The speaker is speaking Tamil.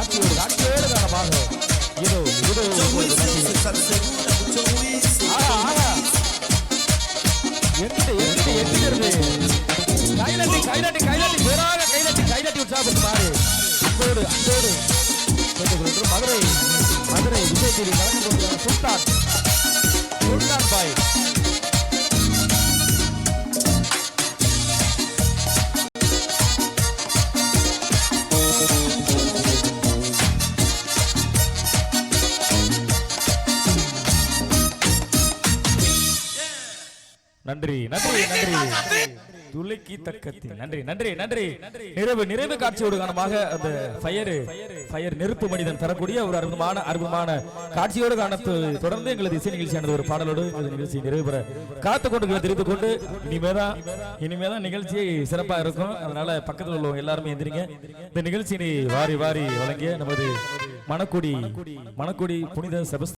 காட்சியோடு காரணமாக இதோ இதோ கைலாட்டி உற்சாகப்பட்டு மாறு அன்போடு அன்போடு மதுரை மதுரை விஜய் டிவி கலந்து கொண்டு சுல்தான் சுல்தான் பாய் நன்றி நன்றி நன்றி துளைக்கி தக்கத்தி நன்றி நன்றி நன்றி நிறைவு நிறைவு காட்சியோடு காரணமாக அந்த ஃபயர் நெருப்பு மனிதன் தரக்கூடிய ஒரு அற்புதமான காட்சியோடு காணத்து தொடர்ந்து எங்களது இசை நிகழ்ச்சியானது ஒரு பாடலோடு இந்த நிகழ்ச்சி நிறைவு பெற காத்துக் கொண்டு தெரிந்து கொண்டு இனிமேதான் நிகழ்ச்சியை சிறப்பாக இருக்கும். அதனால பக்கத்தில் உள்ளவங்க எல்லாருமே எந்திரிங்க. இந்த நிகழ்ச்சியை வாரி வாரி வழங்கிய நமது மணக்குடி புனித செபஸ்தியார்